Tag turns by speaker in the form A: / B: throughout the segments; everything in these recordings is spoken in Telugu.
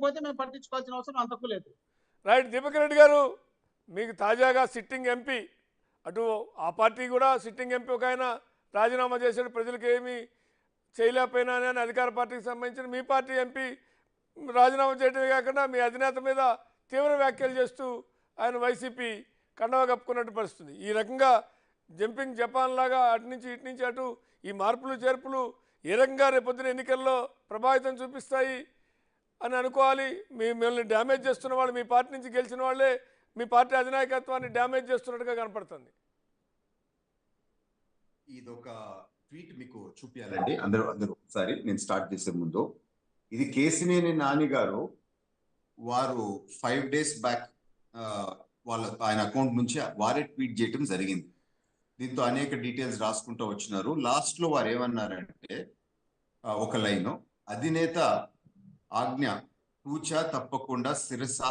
A: చేయకపోతే మేము పట్టించుకోవాల్సిన అవసరం అంతకు లేదు.
B: రైట్. దీపక్ రెడ్డి గారు, మీకు తాజాగా సిట్టింగ్ ఎంపీ, అటు ఆ పార్టీ కూడా సిట్టింగ్ ఎంపీ ఒక ఆయన రాజీనామా చేశాడు, ప్రజలకు ఏమీ చేయలేకపోయినా అని అధికార పార్టీకి సంబంధించిన మీ పార్టీ ఎంపీ రాజీనామా చేయడమే కాకుండా మీ అధినేత మీద తీవ్ర వ్యాఖ్యలు చేస్తూ ఆయన వైసీపీ కండవ కప్పుకున్నట్టు పరిస్థితుంది. ఈ రకంగా జంపింగ్ జపాన్ లాగా అటు నుంచి ఇటు నుంచి అటు ఈ మార్పులు చేర్పులు ఏ రకంగా రేపొద్దున ఎన్నికల్లో ప్రభావితం చూపిస్తాయి అని అనుకోవాలి? మిమ్మల్ని డ్యామేజ్ చేస్తున్న వాళ్ళు, మీ పార్టీ నుంచి గెలిచిన వాళ్ళే మీ పార్టీ అధినాయకత్వాన్ని డ్యామేజ్ చేస్తున్నట్టుగా కనపడుతుంది.
C: ఇదొక ట్వీట్ మీకు చూపించాలండి అందరూ ఒకసారి. నేను స్టార్ట్ చేసే ముందు, ఇది కేసినేని నాని గారు వారు 5 days బ్యాక్ ఆయన అకౌంట్ నుంచి వారే ట్వీట్ చేయటం జరిగింది. దీంతో అనేక డీటెయిల్స్ రాసుకుంటూ వచ్చినారు. లాస్ట్ లో వారు ఏమన్నారంటే ఒక లైన్, అధినేత ఆజ్ఞ తూచా తప్పకుండా శిరస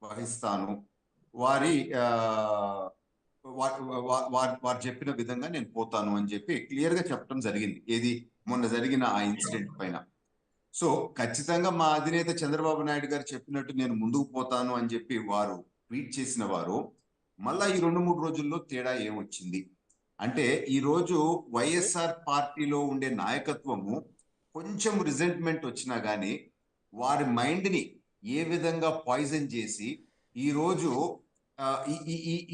C: వహిస్తాను, వారు చెప్పిన విధంగా నేను పోతాను అని చెప్పి క్లియర్ గా చెప్పడం జరిగింది. ఏది మొన్న జరిగిన ఆ ఇన్సిడెంట్ పైన. సో ఖచ్చితంగా మా అధినేత చంద్రబాబు నాయుడు గారు చెప్పినట్టు నేను ముందుకు పోతాను అని చెప్పి వారు ట్వీట్ చేసిన వారు, మళ్ళా ఈ 2-3 రోజుల్లో తేడా ఏమొచ్చింది అంటే, ఈ రోజు వైఎస్ఆర్ పార్టీలో ఉండే నాయకత్వము కొంచెం రిజెంట్మెంట్ వచ్చినా గానీ వారి మైండ్ ని ఏ విధంగా పాయిజన్ చేసి ఈ రోజు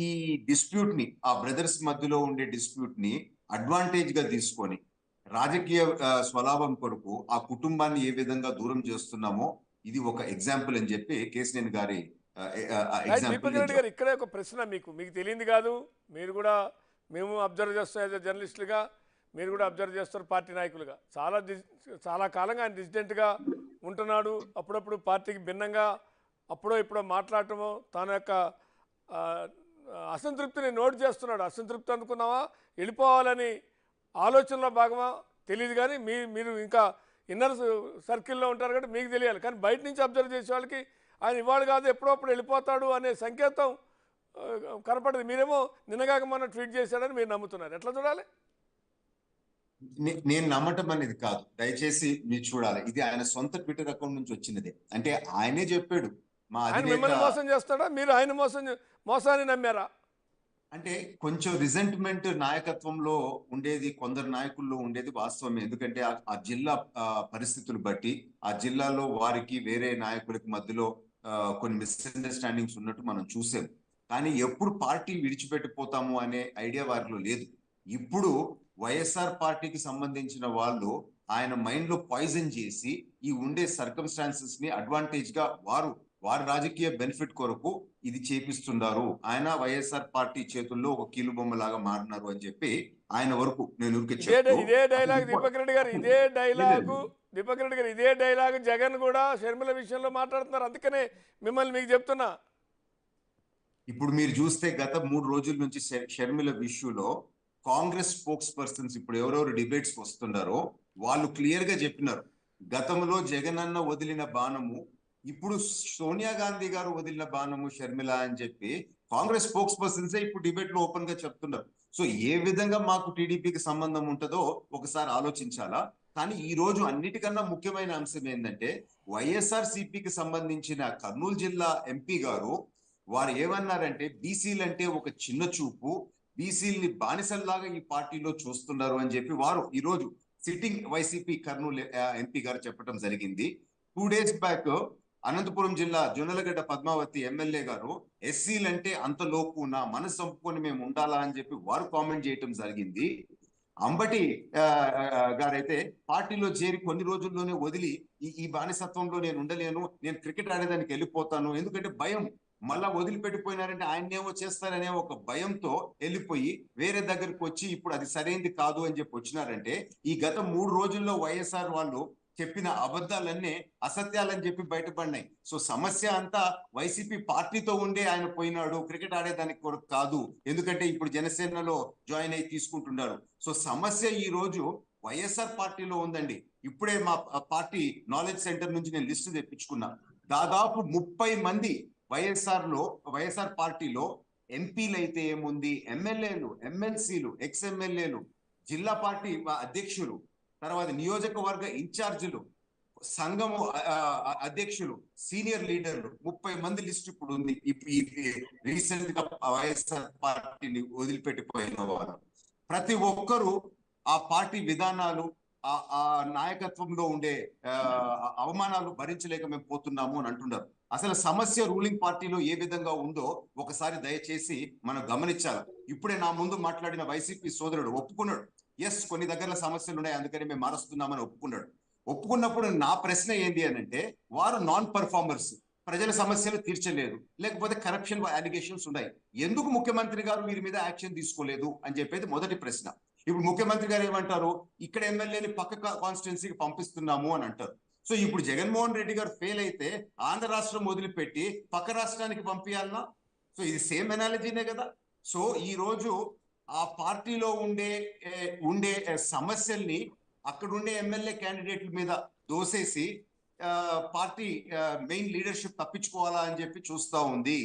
C: ఈ డిస్ప్యూట్ ని, ఆ బ్రదర్స్ మధ్యలో ఉండే డిస్ప్యూట్ ని అడ్వాంటేజ్ గా తీసుకొని రాజకీయ స్వలాభం కొరకు ఆ కుటుంబాన్ని ఏ విధంగా దూరం చేస్తున్నామో ఇది ఒక ఎగ్జాంపుల్ అని చెప్పి కేసినేని గారి
B: దీపక్ రెడ్డి గారు, ఇక్కడే ఒక ప్రశ్న. మీకు తెలియంది కాదు, మీరు కూడా మేము అబ్జర్వ్ చేస్తాం యాజ్ జర్నలిస్టులుగా, మీరు కూడా అబ్జర్వ్ చేస్తారు పార్టీ నాయకులుగా. చాలా కాలంగా ఆయన డిసిడెంట్గా ఉంటున్నాడు. అప్పుడప్పుడు పార్టీకి భిన్నంగా అప్పుడో ఇప్పుడో మాట్లాడటము, తన యొక్క అసంతృప్తిని నోట్ చేస్తున్నాడు. అసంతృప్తి అనుకున్నావా, వెళ్ళిపోవాలని ఆలోచనలో భాగమా తెలియదు, కానీ మీరు ఇంకా ఇన్నర్ సర్కిల్లో ఉంటారు కాబట్టి మీకు తెలియాలి. కానీ బయట నుంచి అబ్జర్వ్ చేసే వాళ్ళకి ఆయన ఇవాళ కాదు ఎప్పుడప్పుడు వెళ్ళిపోతాడు అనే సంకేతం కనపడదు. మీరేమో నిన్నగాక మన ట్వీట్ చేశాడని మీరు నమ్ముతున్నారు. ఎట్లా చూడాలి?
C: నేను నమ్మటం అనేది కాదు, దయచేసి మీరు చూడాలి. ఇది ఆయన సొంత ట్విట్టర్ అకౌంట్ నుంచి వచ్చినదే. అంటే ఆయనే చెప్పాడు,
B: ఆయన మిమ్మల్ని మోసం చేస్తాడా, మీరు ఆయన మోసాన్ని నమ్మారా?
C: అంటే కొంచెం రిజెంట్మెంట్ నాయకత్వంలో ఉండేది, కొందరు నాయకుల్లో ఉండేది వాస్తవమే. ఎందుకంటే ఆ జిల్లా పరిస్థితులు బట్టి ఆ జిల్లాలో వారికి వేరే నాయకులకి మధ్యలో కొన్ని మిస్అండర్స్టాండింగ్స్ ఉన్నట్టు మనం చూసాం. కానీ ఎప్పుడు పార్టీ విడిచిపెట్టిపోతాము అనే ఐడియా వారిలో లేదు. ఇప్పుడు వైఎస్ఆర్ పార్టీకి సంబంధించిన వాళ్ళు ఆయన మైండ్ లో పాయిజన్ చేసి ఈ ఉండే సర్కమ్స్టాన్సెస్ ని అడ్వాంటేజ్ గా వారి రాజకీయ బెనిఫిట్ కొరకు ఇది చేపిస్తున్నారు. ఆయన వైఎస్ఆర్ పార్టీ చేతుల్లో ఒక కీలుబొమ్మ లాగా మారినారు అని చెప్పి ఆయన వరకు నేను
B: ఇదే డైలాగ్ దీపక్ రెడ్డి గారు, ఇదే డైలాగ్ జగన్ కూడా షర్మిల విషయంలో మాట్లాడుతున్నారు. అందుకనే మిమ్మల్ని మీకు చెప్తున్నా.
C: ఇప్పుడు మీరు చూస్తే గత 3 రోజుల నుంచి షర్మిల ఇష్యూలో కాంగ్రెస్ స్పోక్స్ పర్సన్స్ ఇప్పుడు ఎవరెవరు డిబేట్స్ వస్తున్నారో వాళ్ళు క్లియర్ గా చెప్పినారు, గతంలో జగన్ అన్న వదిలిన బాణము ఇప్పుడు సోనియా గాంధీ గారు వదిలిన బాణము షర్మిల అని చెప్పి కాంగ్రెస్ స్పోక్స్ పర్సన్సే ఇప్పుడు డిబేట్ లో ఓపెన్ గా చెప్తున్నారు. సో ఏ విధంగా మాకు టీడీపీకి సంబంధం ఉంటుందో ఒకసారి ఆలోచించాలా. కానీ ఈ రోజు అన్నిటికన్నా ముఖ్యమైన అంశం ఏంటంటే, వైఎస్ఆర్ సిపికి సంబంధించిన కర్నూలు జిల్లా ఎంపీ గారు వారు ఏమన్నారంటే, బీసీలంటే ఒక చిన్న చూపు, బీసీలని బానిసల్లాగా ఈ పార్టీలో చూస్తున్నారు అని చెప్పి వారు ఈ రోజు సిట్టింగ్ వైసీపీ కర్నూలు ఎంపీ గారు చెప్పడం జరిగింది. 2 days బ్యాక్ అనంతపురం జిల్లా జొన్నలగడ్డ పద్మావతి ఎమ్మెల్యే గారు ఎస్సీలంటే అంత లోపు నా మనసు చంపుకొని మేము ఉండాలా అని చెప్పి వారు కామెంట్ చేయటం జరిగింది. అంబటి గారైతే పార్టీలో చేరి కొన్ని రోజుల్లోనే వదిలి ఈ బానిసత్వంలో నేను ఉండలేను, నేను క్రికెట్ ఆడేదానికి వెళ్ళిపోతాను, ఎందుకంటే భయం, మళ్ళా వదిలిపెట్టిపోయినారంటే ఆయన్నేమో చేస్తారనే ఒక భయంతో వెళ్ళిపోయి వేరే దగ్గరికి వచ్చి ఇప్పుడు అది సరైనది కాదు అని చెప్పి వచ్చినారంటే, ఈ గత 3 రోజుల్లో వైఎస్ఆర్ వాళ్ళు చెప్పిన అబద్ధాలన్నీ అసత్యాలని చెప్పి బయటపడినాయి. సో సమస్య అంతా వైసీపీ పార్టీతో ఉండే ఆయన పోయినాడు, క్రికెట్ ఆడేదానికి కొరకు కాదు, ఎందుకంటే ఇప్పుడు జనసేనలో జాయిన్ అయి తీసుకుంటున్నాడు. సో సమస్య ఈ రోజు వైఎస్ఆర్ పార్టీలో ఉందండి. ఇప్పుడే మా పార్టీ నాలెడ్జ్ సెంటర్ నుంచి నేను లిస్టు తెప్పించుకున్నా. దాదాపు 30 మంది వైఎస్ఆర్ పార్టీలో ఎంపీలు అయితే ఏముంది, ఎమ్మెల్యేలు, ఎమ్మెల్సీలు, ఎక్స్ ఎమ్మెల్యేలు, జిల్లా పార్టీ అధ్యక్షులు, తర్వాత నియోజకవర్గ ఇన్ఛార్జీలు, సంఘము అధ్యక్షులు సీనియర్ లీడర్లు 30 మంది లిస్ట్ ఇప్పుడు ఉంది. రీసెంట్ గా వైఎస్ఆర్ పార్టీని వదిలిపెట్టిపోయిన వారు ప్రతి ఒక్కరూ ఆ పార్టీ విధానాలు ఆ నాయకత్వంలో ఉండే అవమానాలు భరించలేక మేము పోతున్నాము అని అంటున్నారు. అసలు సమస్య రూలింగ్ పార్టీలో ఏ విధంగా ఉందో ఒకసారి దయచేసి మనం గమనించాలి. ఇప్పుడే నా ముందు మాట్లాడిన వైసీపీ సోదరుడు ఒప్పుకున్నాడు, ఎస్ కొన్ని దగ్గర సమస్యలు ఉన్నాయి అందుకని మేము మారుస్తున్నామని ఒప్పుకున్నాడు. ఒప్పుకున్నప్పుడు నా ప్రశ్న ఏంటి అని అంటే, వారు నాన్ పర్ఫార్మర్స్, ప్రజల సమస్యలు తీర్చలేదు, లేకపోతే కరప్షన్ అలిగేషన్స్ ఉన్నాయి, ఎందుకు ముఖ్యమంత్రి గారు వీరి మీద యాక్షన్ తీసుకోలేదు అని చెప్పేది మొదటి ప్రశ్న. ఇప్పుడు ముఖ్యమంత్రి గారు ఏమంటారు, ఇక్కడ ఎమ్మెల్యేని పక్క కాన్స్టిట్యున్సీకి పంపిస్తున్నాము అని అంటారు. సో ఇప్పుడు జగన్మోహన్ రెడ్డి గారు ఫెయిల్ అయితే ఆంధ్ర రాష్ట్రం వదిలిపెట్టి పక్క రాష్ట్రానికి పంపించాలన్నా? సో ఇది సేమ్ ఎనాలజీనే కదా. సో ఈ రోజు ఆ పార్టీలో ఉండే సమస్యల్ని అక్కడ ఉండే ఎమ్మెల్యే క్యాండిడేట్ల మీద దోసేసి పార్టీ మెయిన్ లీడర్షిప్ తప్పించుకోవాలా అని చెప్పి చూస్తా ఉంది.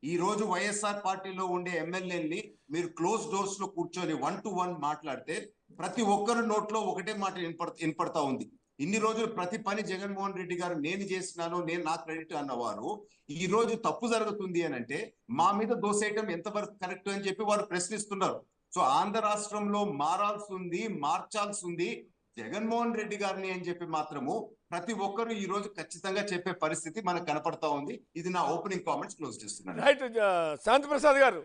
C: ఈ రోజు వైఎస్ఆర్ పార్టీలో ఉండే ఎమ్మెల్యేని మీరు క్లోజ్ డోర్స్ లో కూర్చొని 1-to-1 మాట్లాడితే ప్రతి ఒక్కరి నోట్లో ఒకటే మాట వినపడతా ఉంది. ఇన్ని రోజులు ప్రతి పని జగన్మోహన్ రెడ్డి గారు నేను చేసినాను, నేను నా క్రెడిట్ అన్నవారు ఈ రోజు తప్పు జరుగుతుంది అని అంటే మా మీద దోసేయటం ఎంతవరకు కరెక్ట్ అని చెప్పి వారు ప్రశ్నిస్తున్నారు. సో ఆంధ్ర రాష్ట్రంలో మార్చాల్సి ఉంది జగన్మోహన్ రెడ్డి గారిని అని చెప్పి మాత్రము ప్రతి ఒక్కరు ఈ రోజు ఖచ్చితంగా చెప్పే పరిస్థితి మనకు కనపడతా ఉంది. ఇది నా ఓపెనింగ్ కామెంట్స్ క్లోజ్ చేస్తున్నాను.
B: రైట్ శాంతి ప్రసాద్ గారు,